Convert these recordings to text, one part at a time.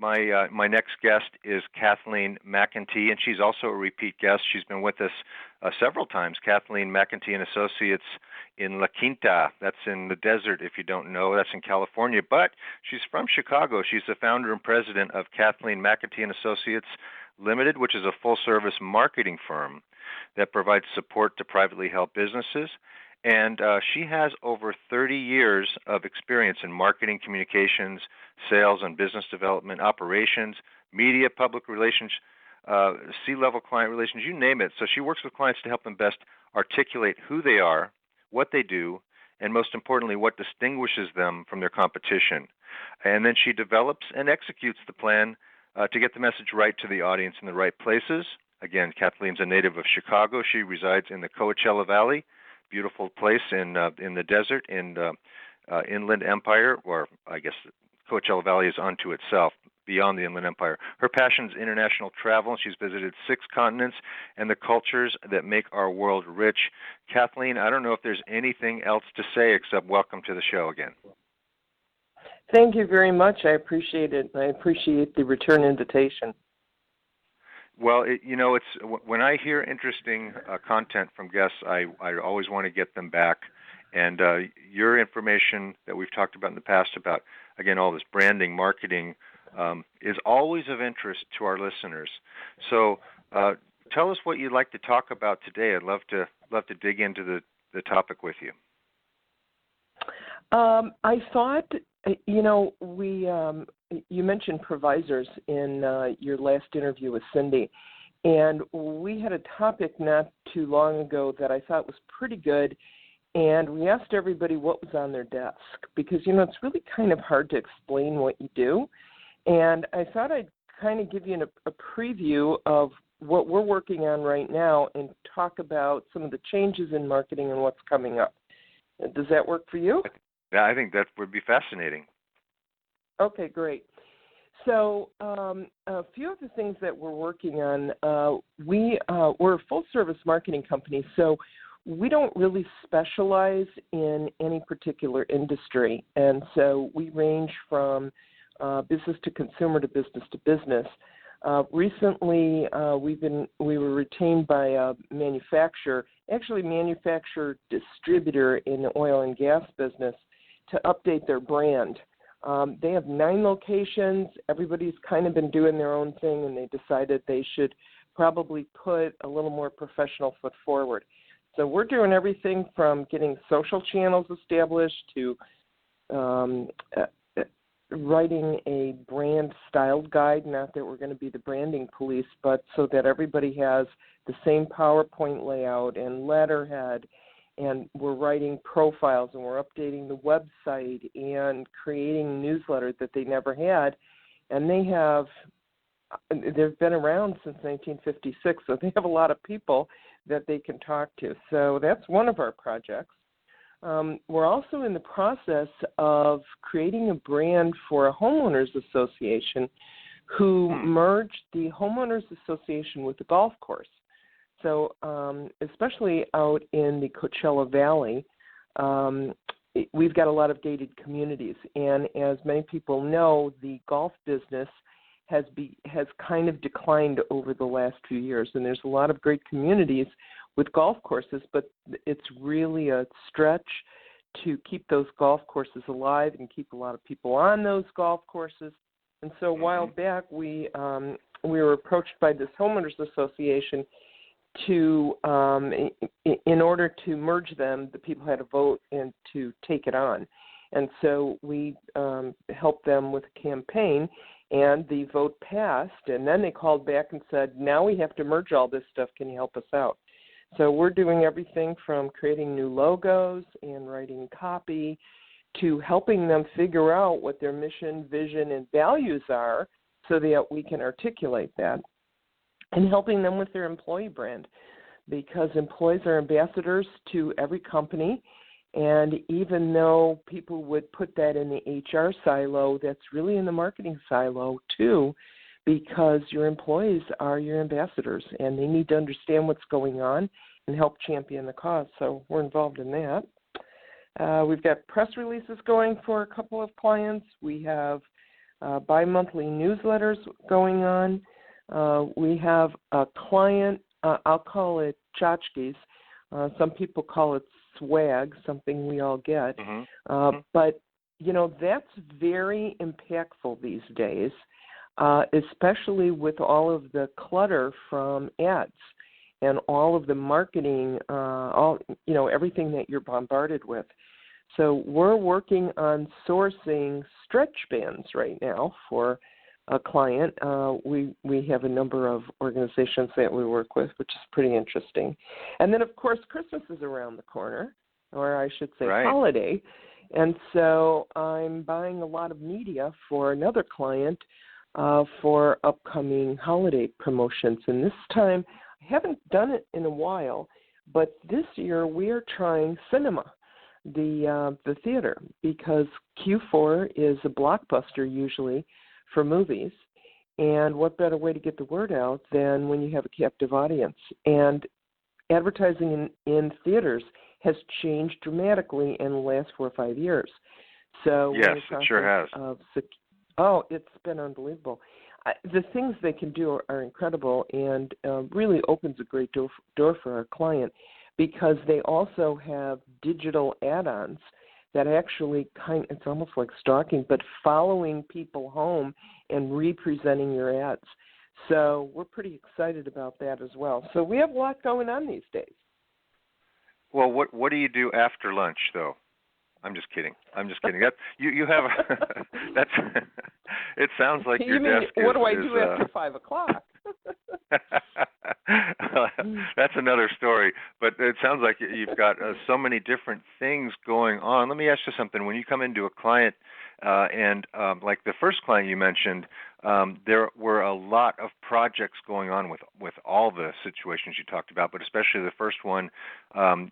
My next guest is Kathleen McEntee, and she's also a repeat guest. She's been with us several times. Kathleen McEntee and Associates in La Quinta. That's in the desert, if you don't know. That's in California. But she's from Chicago. She's the founder and president of Kathleen McEntee and Associates Limited, which is a full-service marketing firm that provides support to privately held businesses. And she has over 30 years of experience in marketing, communications, sales and business development, operations, media, public relations, C-level client relations, you name it. So she works with clients to help them best articulate who they are, what they do, and most importantly, what distinguishes them from their competition. And then she develops and executes the plan to get the message right to the audience in the right places. Again, Kathleen's a native of Chicago. She resides in the Coachella Valley, beautiful place in the desert in Inland Empire, or I guess Coachella Valley is unto itself, beyond the Inland Empire. Her passion is international travel. She's visited 6 continents and the cultures that make our world rich. Kathleen, I don't know if there's anything else to say except welcome to the show again. Thank you very much. I appreciate it. I appreciate the return invitation. Well, it's when I hear interesting content from guests, I always want to get them back. And your information that we've talked about in the past about, again, all this branding, marketing, is always of interest to our listeners. So tell us what you'd like to talk about today. I'd love to dig into the topic with you. I thought, you mentioned provisors in your last interview with Cindy, and we had a topic not too long ago that I thought was pretty good, and we asked everybody what was on their desk because, it's really kind of hard to explain what you do, and I thought I'd kind of give you a preview of what we're working on right now and talk about some of the changes in marketing and what's coming up. Does that work for you? Yeah, I think that would be fascinating. Okay, great. So a few of the things that we're working on, we're a full-service marketing company, so we don't really specialize in any particular industry, and so we range from business to consumer to business. Recently, we were retained by a manufacturer distributor in the oil and gas business to update their brand. They have 9 locations. Everybody's kind of been doing their own thing, and they decided they should probably put a little more professional foot forward. So we're doing everything from getting social channels established to writing a brand-styled guide, not that we're going to be the branding police, but so that everybody has the same PowerPoint layout and letterhead, and we're writing profiles, and we're updating the website and creating newsletters that they never had. And they've been around since 1956, so they have a lot of people that they can talk to. So that's one of our projects. We're also in the process of creating a brand for a homeowners association who merged the homeowners association with the golf course. So especially out in the Coachella Valley, we've got a lot of gated communities. And as many people know, the golf business has kind of declined over the last few years. And there's a lot of great communities with golf courses, but it's really a stretch to keep those golf courses alive and keep a lot of people on those golf courses. And so a while back, we were approached by this homeowners association to, in order to merge them, the people had to vote and to take it on. And so we helped them with a campaign, and the vote passed. And then they called back and said, now we have to merge all this stuff. Can you help us out? So we're doing everything from creating new logos and writing copy to helping them figure out what their mission, vision, and values are so that we can articulate that, and helping them with their employee brand, because employees are ambassadors to every company. And even though people would put that in the HR silo, that's really in the marketing silo too, because your employees are your ambassadors and they need to understand what's going on and help champion the cause. So we're involved in that. We've got press releases going for a couple of clients. We have bi-monthly newsletters going on. We have a client, I'll call it tchotchkes. Some people call it swag, something we all get. But, that's very impactful these days, especially with all of the clutter from ads and all of the marketing, everything that you're bombarded with. So we're working on sourcing stretch bands right now for a client. We have a number of organizations that we work with, which is pretty interesting. And then, of course, Christmas is around the corner, or I should say holiday. And so I'm buying a lot of media for another client for upcoming holiday promotions. And this time, I haven't done it in a while, but this year we are trying cinema, the theater, because Q4 is a blockbuster usually for movies. And what better way to get the word out than when you have a captive audience? And advertising in theaters has changed dramatically in the last 4 or 5 years. So yes, it sure has. It's been unbelievable. The things they can do are incredible, and really opens a great door for our client, because they also have digital add-ons that actually it's almost like stalking, but following people home and representing your ads. So we're pretty excited about that as well. So we have a lot going on these days. Well, what do you do after lunch, though? I'm just kidding. That you have that's. It sounds like your desk is. What do I do after 5 o'clock? That's another story. But it sounds like you've got so many different things going on. Let me ask you something. When you come into a client, and like the first client you mentioned, there were a lot of projects going on with all the situations you talked about, but especially the first one,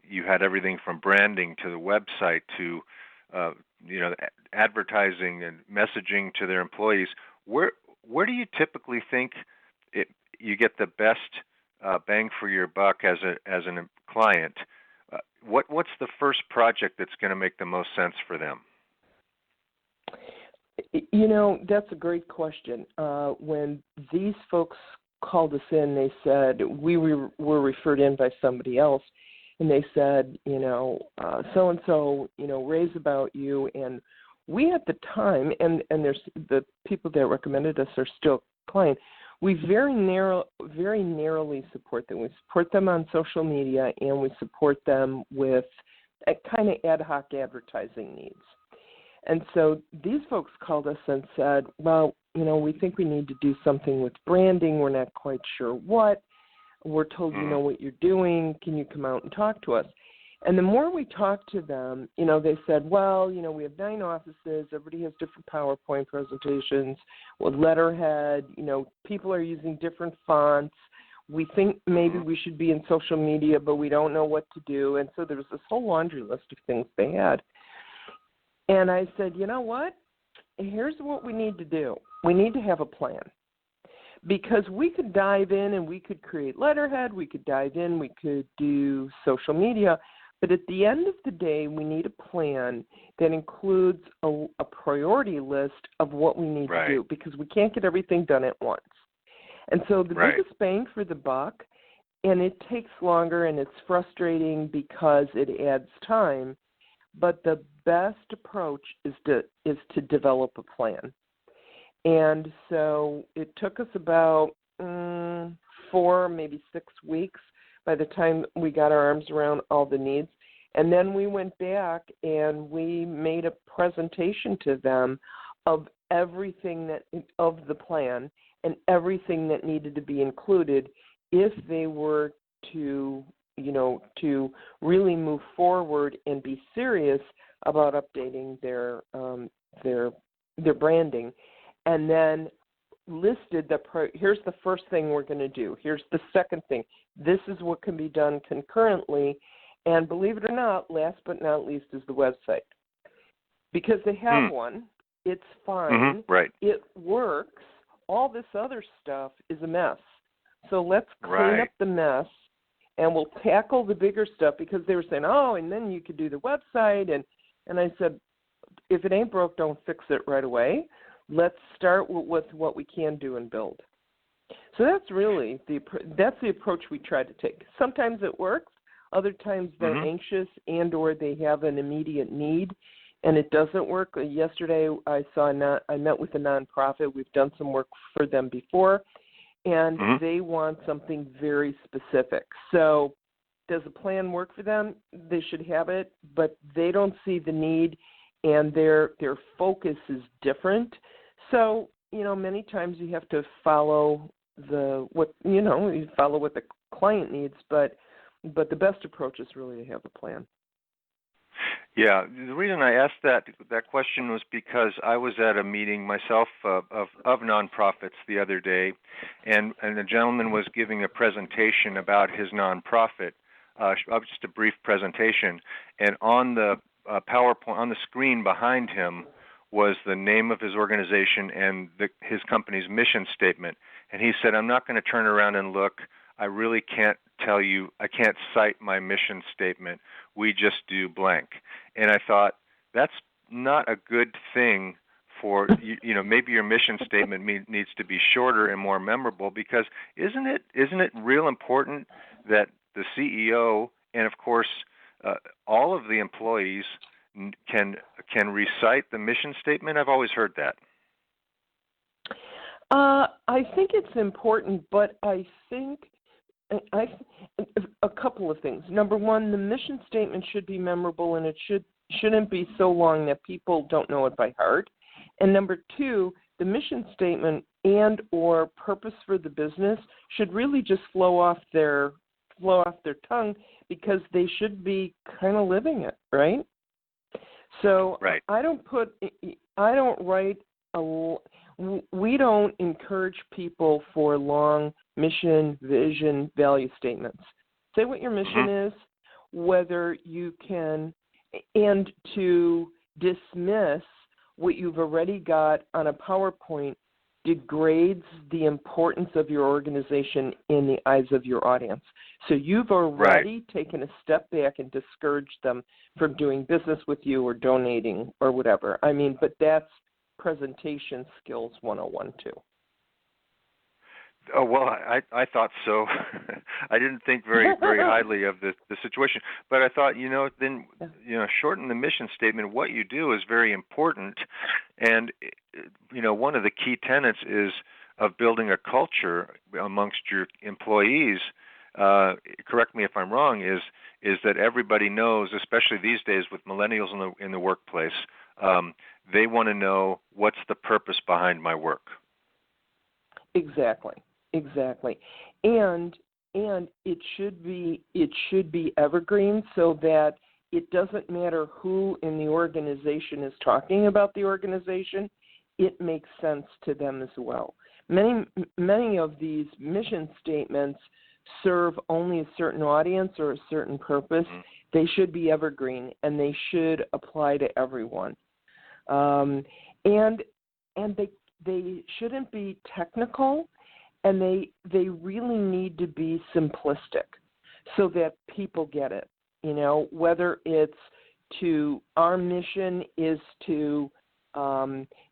you had everything from branding to the website to advertising and messaging to their employees. Where do you typically think you get the best bang for your buck as a client? What's the first project that's going to make the most sense for them? That's a great question. When these folks called us in, they said we were referred in by somebody else, and they said, so-and-so, raves about you. And we at the time, and there's the people that recommended us are still clients, we very narrowly support them. We support them on social media, and we support them with a kind of ad hoc advertising needs. And so these folks called us and said, well, we think we need to do something with branding. We're not quite sure what. We're told you know what you're doing. Can you come out and talk to us? And the more we talked to them, they said, well, we have 9 offices. Everybody has different PowerPoint presentations with letterhead. People are using different fonts. We think maybe we should be in social media, but we don't know what to do. And so there was this whole laundry list of things they had. And I said, you know what? Here's what we need to do. We need to have a plan. Because we could dive in and we could create letterhead, we could dive in, we could do social media, but at the end of the day, we need a plan that includes a priority list of what we need to do, because we can't get everything done at once. And so the biggest bang for the buck, and it takes longer and it's frustrating because it adds time, but the best approach is to develop a plan. And so it took us about 4, maybe 6 weeks by the time we got our arms around all the needs. And then we went back and we made a presentation to them of everything of the plan and everything that needed to be included if they were to really move forward and be serious about updating their branding. And then listed here's the first thing we're going to do. Here's the second thing. This is what can be done concurrently. And believe it or not, last but not least is the website. Because they have one, it's fine, it works. All this other stuff is a mess. So let's clean up the mess, and we'll tackle the bigger stuff, because they were saying, and then you could do the website. And I said, if it ain't broke, don't fix it right away. let's start with what we can do and build. So that's really the approach we try to take. Sometimes it works. Other times they're anxious and or they have an immediate need, and it doesn't work. Yesterday I met with a nonprofit. We've done some work for them before, and they want something very specific. So does a plan work for them? They should have it, but they don't see the need, and their focus is different. So, many times you have to follow you follow what the client needs, but the best approach is really to have a plan. Yeah, the reason I asked that question was because I was at a meeting myself of nonprofits the other day, and the gentleman was giving a presentation about his nonprofit, just a brief presentation, and on the PowerPoint, on the screen behind him, was the name of his organization and his company's mission statement. And he said, I'm not going to turn around and look. I really can't tell you, I can't cite my mission statement. We just do blank. And I thought, that's not a good thing for, maybe your mission statement needs to be shorter and more memorable, because isn't it real important that the CEO and, of course, all of the employees can recite the mission statement? I've always heard that. I think it's important, but I think a couple of things. Number one, the mission statement should be memorable, and it shouldn't be so long that people don't know it by heart. And number two, the mission statement and or purpose for the business should really just flow off their tongue, because they should be kind of living it, right? So right. We don't encourage people for long mission, vision, value statements. Say what your mission is, whether you can, and to dismiss what you've already got on a PowerPoint degrades the importance of your organization in the eyes of your audience. So you've already taken a step back and discouraged them from doing business with you or donating or whatever. But that's presentation skills 101 too. Oh, well, I thought so. I didn't think very highly of the situation, but I thought, shorten the mission statement. What you do is very important, and one of the key tenets of building a culture amongst your employees. Correct me if I'm wrong. Is that everybody knows, especially these days with millennials in the workplace, they want to know what's the purpose behind my work. Exactly. And it should be evergreen, so that it doesn't matter who in the organization is talking about the organization, it makes sense to them as well. Many of these mission statements serve only a certain audience or a certain purpose. They should be evergreen, and they should apply to everyone. And they shouldn't be technical, and they really need to be simplistic so that people get it. Whether it's our mission is to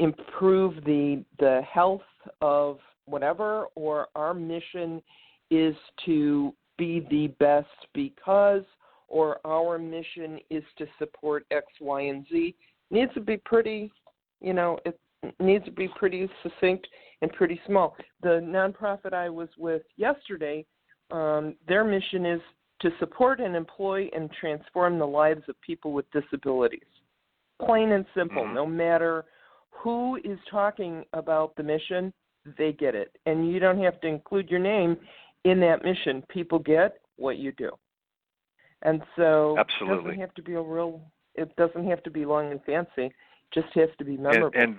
improve the health of whatever, or our mission is to be the best because, or our mission is to support X, Y, and Z. It needs to be pretty, it needs to be pretty succinct and pretty small. The nonprofit I was with yesterday, their mission is to support and employ and transform the lives of people with disabilities. Plain and simple. No matter who is talking about the mission, they get it. And you don't have to include your name in that mission. People get what you do. And so absolutely. It doesn't have to be long and fancy. It just has to be memorable. And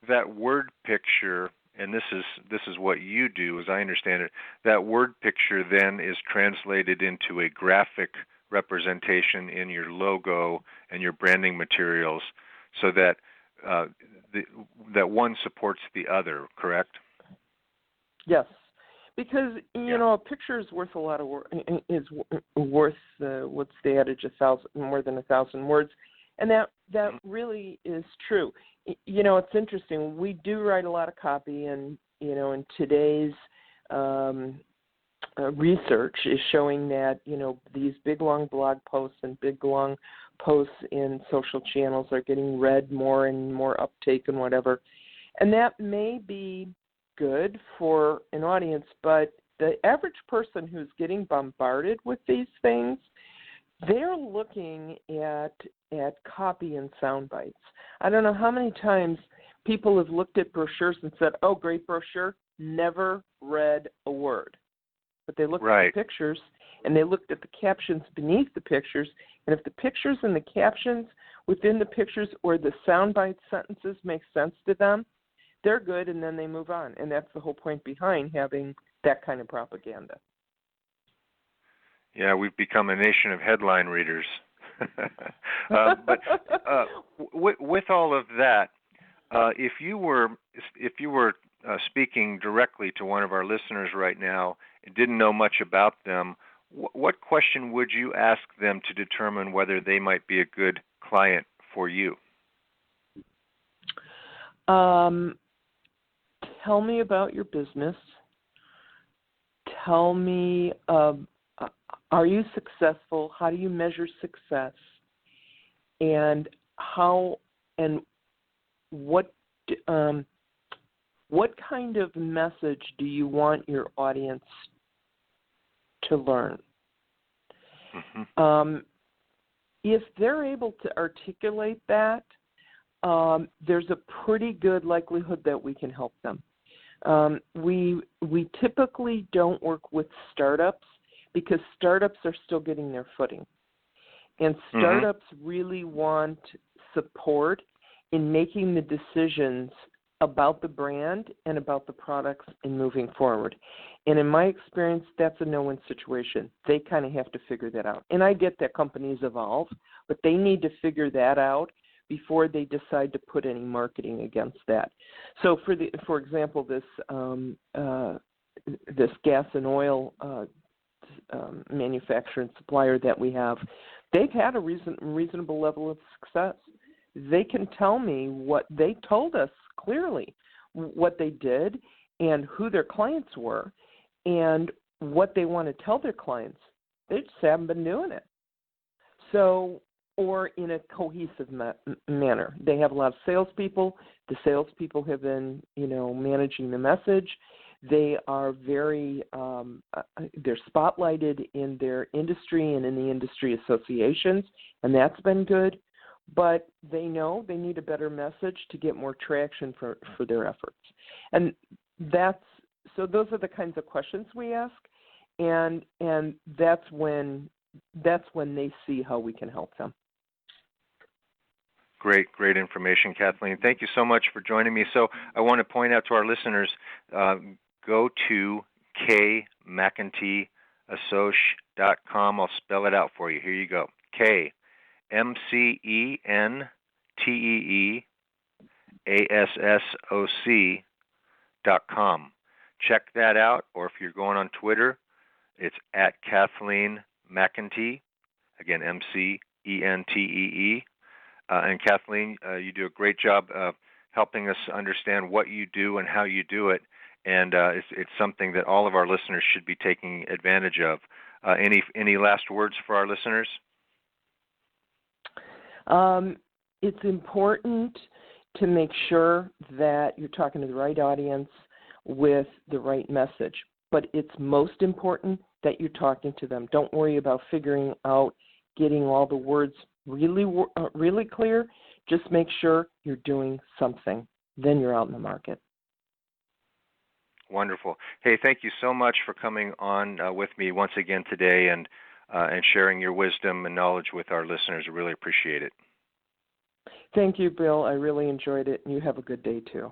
that word picture, and this is what you do, as I understand it, that word picture then is translated into a graphic representation in your logo and your branding materials, so that that one supports the other, correct? Yes, because a picture is worth a lot of what's the adage, more than 1,000 words, And that really is true. You know, it's interesting. We do write a lot of copy, and you know, in today's research is showing that, you know, these big long blog posts and big long posts in social channels are getting read more and more uptake and whatever. And that may be good for an audience, but the average person who's getting bombarded with these things, they're looking at copy and sound bites. I don't know how many times people have looked at brochures and said, oh, great brochure, never read a word. But they looked at the pictures, and they looked at the captions beneath the pictures, and if the pictures and the captions within the pictures or the soundbite sentences make sense to them, they're good, and then they move on. And that's the whole point behind having that kind of propaganda. Yeah, we've become a nation of headline readers. But with all of that, if you were speaking directly to one of our listeners right now and didn't know much about them, what question would you ask them to determine whether they might be a good client for you? Tell me about your business. Tell me, are you successful? How do you measure success? And how and what kind of message do you want your audience to learn? Mm-hmm. If they're able to articulate that, there's a pretty good likelihood that we can help them. We typically don't work with startups because startups are still getting their footing. And startups really want support in making the decisions about the brand and about the products and moving forward. And in my experience, that's a no-win situation. They kind of have to figure that out. And I get that companies evolve, but they need to figure that out before they decide to put any marketing against that. So, for example, this gas and oil manufacturer and supplier that we have, they've had a reasonable level of success. They can tell me what they told us clearly, what they did and who their clients were and what they want to tell their clients. They just haven't been doing it. So, or in a cohesive manner. They have a lot of salespeople. The salespeople have been, managing the message. They are very, they're spotlighted in their industry and in the industry associations, and that's been good. But they know they need a better message to get more traction for their efforts. And so those are the kinds of questions we ask, and that's when they see how we can help them. Great information, Kathleen. Thank you so much for joining me. So I want to point out to our listeners, go to kmcenteeassoc.com. I'll spell it out for you. Here you go. KMcenteeassoc.com. Check that out, or if you're going on Twitter, it's at Kathleen McEntee. Again, MCENTEE. And Kathleen, you do a great job helping us understand what you do and how you do it, and it's something that all of our listeners should be taking advantage of. Any last words for our listeners? It's important to make sure that you're talking to the right audience with the right message, but it's most important that you're talking to them. Don't worry about figuring out getting all the words really clear. Just make sure you're doing something. Then you're out in the market. Wonderful. Hey, thank you so much for coming on with me once again today and sharing your wisdom and knowledge with our listeners. I really appreciate it. Thank you, Bill. I really enjoyed it, and you have a good day, too.